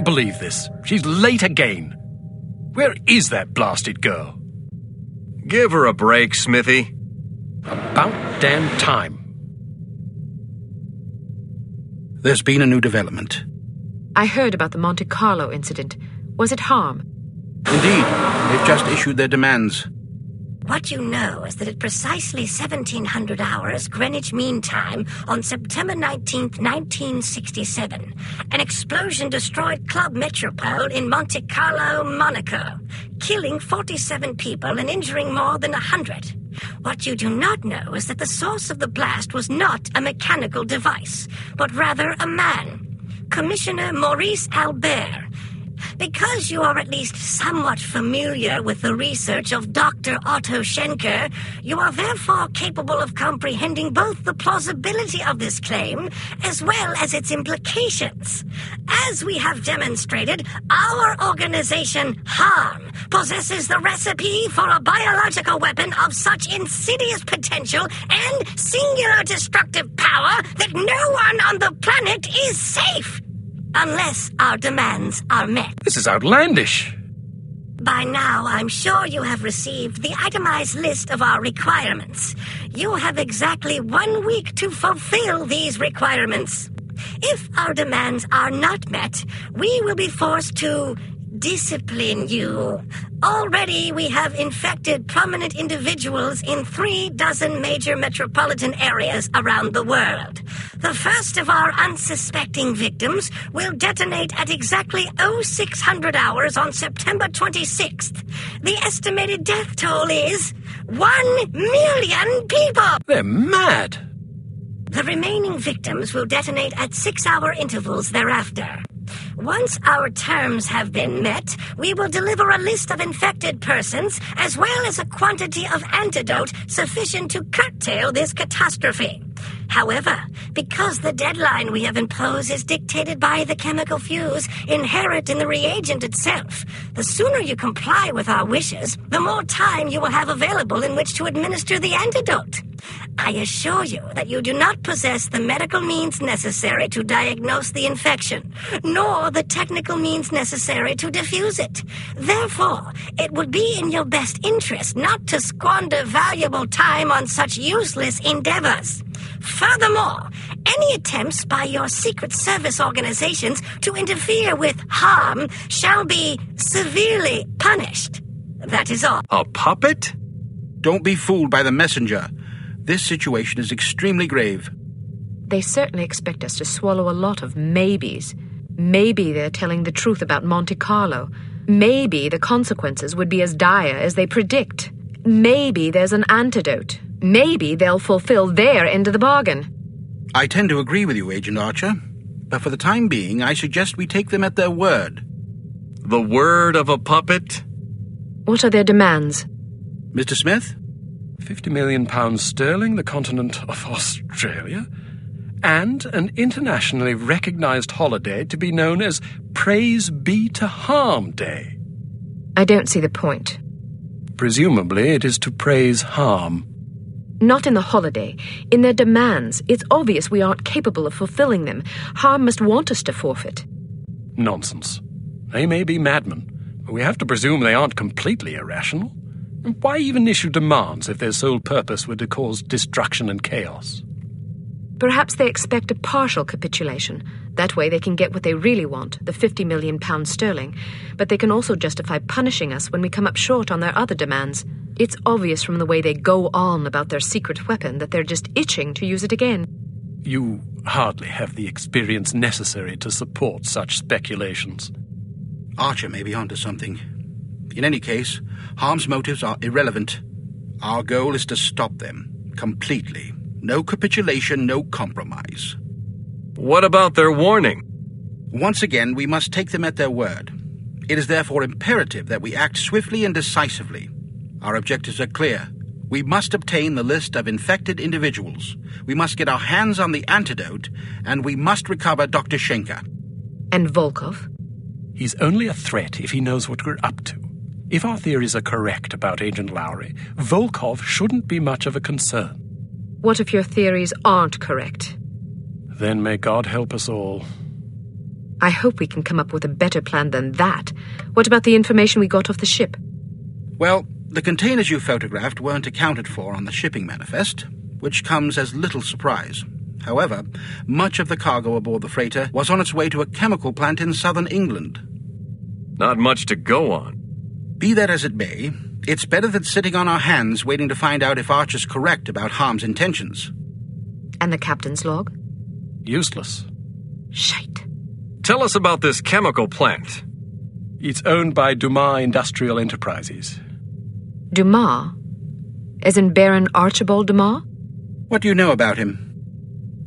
can't believe this. She's late again. Where is that blasted girl? Give her a break, Smithy. About damn time. There's been a new development. I heard about the Monte Carlo incident. Was it H.A.R.M? Indeed, they've just issued their demands. What you know is that at precisely 1700 hours Greenwich Mean Time on September 19th, 1967, an explosion destroyed Club Metropole in Monte Carlo, Monaco, killing 47 people and injuring more than 100. What you do not know is that the source of the blast was not a mechanical device, but rather a man, Commissioner Maurice Albert. Because you are at least somewhat familiar with the research of Dr. Otto Schenker, you are therefore capable of comprehending both the plausibility of this claim as well as its implications. As we have demonstrated, our organization, H.A.R.M, possesses the recipe for a biological weapon of such insidious potential and singular destructive power that no one on the planet is safe. Unless our demands are met. This is outlandish. By now, I'm sure you have received the itemized list of our requirements. You have exactly 1 week to fulfill these requirements. If our demands are not met, we will be forced to discipline you. Already, we have infected prominent individuals in 36 major metropolitan areas around the world. The first of our unsuspecting victims will detonate at exactly 0600 hours on September 26th. The estimated death toll is 1 million people! They're mad! The remaining victims will detonate at 6-hour intervals thereafter. Once our terms have been met, we will deliver a list of infected persons as well as a quantity of antidote sufficient to curtail this catastrophe. However, because the deadline we have imposed is dictated by the chemical fuse inherent in the reagent itself, the sooner you comply with our wishes, the more time you will have available in which to administer the antidote. I assure you that you do not possess the medical means necessary to diagnose the infection, nor the technical means necessary to diffuse it. Therefore, it would be in your best interest not to squander valuable time on such useless endeavors. Furthermore, any attempts by your secret service organizations to interfere with H.A.R.M shall be severely punished. That is all. A puppet? Don't be fooled by the messenger. This situation is extremely grave. They certainly expect us to swallow a lot of maybes. Maybe they're telling the truth about Monte Carlo. Maybe the consequences would be as dire as they predict. Maybe there's an antidote. Maybe they'll fulfill their end of the bargain. I tend to agree with you, Agent Archer. But for the time being, I suggest we take them at their word. The word of a puppet? What are their demands? Mr. Smith? £50 million sterling, the continent of Australia, and an internationally recognized holiday to be known as Praise Be to H.A.R.M Day. I don't see the point. Presumably it is to praise H.A.R.M. Not in the holiday. In their demands. It's obvious we aren't capable of fulfilling them. H.A.R.M must want us to forfeit. Nonsense. They may be madmen, but we have to presume they aren't completely irrational. And why even issue demands if their sole purpose were to cause destruction and chaos? Perhaps they expect a partial capitulation. That way they can get what they really want, the £50 million sterling. But they can also justify punishing us when we come up short on their other demands. It's obvious from the way they go on about their secret weapon that they're just itching to use it again. You hardly have the experience necessary to support such speculations. Archer may be onto something. In any case, H.A.R.M's motives are irrelevant. Our goal is to stop them, completely. No capitulation, no compromise. What about their warning? Once again, we must take them at their word. It is therefore imperative that we act swiftly and decisively. Our objectives are clear. We must obtain the list of infected individuals. We must get our hands on the antidote, and we must recover Dr. Schenker. And Volkov? He's only a threat if he knows what we're up to. If our theories are correct about Agent Lowry, Volkov shouldn't be much of a concern. What if your theories aren't correct? Then may God help us all. I hope we can come up with a better plan than that. What about the information we got off the ship? Well, the containers you photographed weren't accounted for on the shipping manifest, which comes as little surprise. However, much of the cargo aboard the freighter was on its way to a chemical plant in southern England. Not much to go on. Be that as it may, it's better than sitting on our hands waiting to find out if Archer's correct about H.A.R.M's intentions. And the captain's log? Useless. Shite. Tell us about this chemical plant. It's owned by Dumas Industrial Enterprises. Dumas? As in Baron Archibald Dumas? What do you know about him?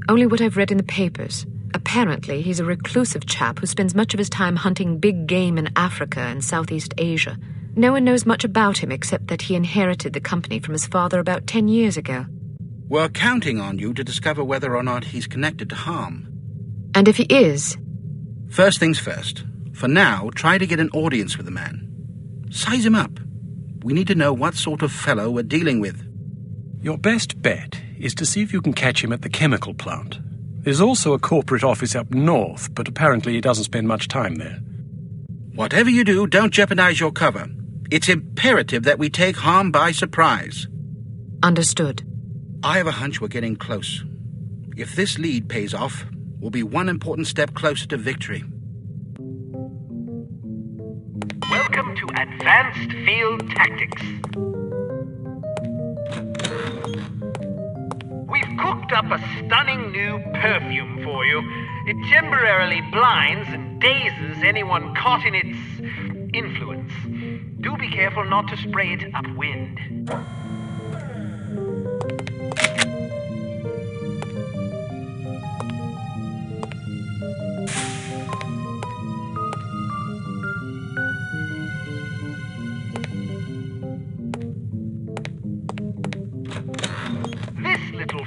Only what I've read in the papers. Apparently, he's a reclusive chap who spends much of his time hunting big game in Africa and Southeast Asia. No one knows much about him except that he inherited the company from his father about 10 years ago. We're counting on you to discover whether or not he's connected to H.A.R.M. And if he is? First things first. For now, try to get an audience with the man. Size him up. We need to know what sort of fellow we're dealing with. Your best bet is to see if you can catch him at the chemical plant. There's also a corporate office up north, but apparently he doesn't spend much time there. Whatever you do, don't jeopardize your cover. It's imperative that we take H.A.R.M. by surprise. Understood. I have a hunch we're getting close. If this lead pays off, we'll be one important step closer to victory. Welcome to Advanced Field Tactics. We've cooked up a stunning new perfume for you. It temporarily blinds and dazes anyone caught in its influence. Do be careful not to spray it upwind.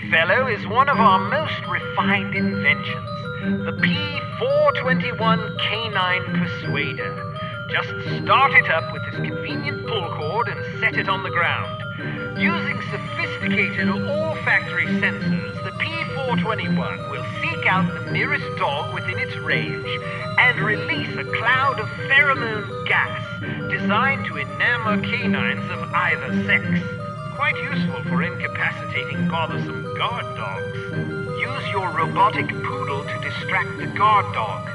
Fellow is one of our most refined inventions, the P421 Canine Persuader. Just start it up with this convenient pull cord and set it on the ground. Using sophisticated all-factory sensors, the P421 will seek out the nearest dog within its range and release a cloud of pheromone gas designed to enamor canines of either sex. Quite useful for incapacitating bothersome guard dogs. Use your robotic poodle to distract the guard dog.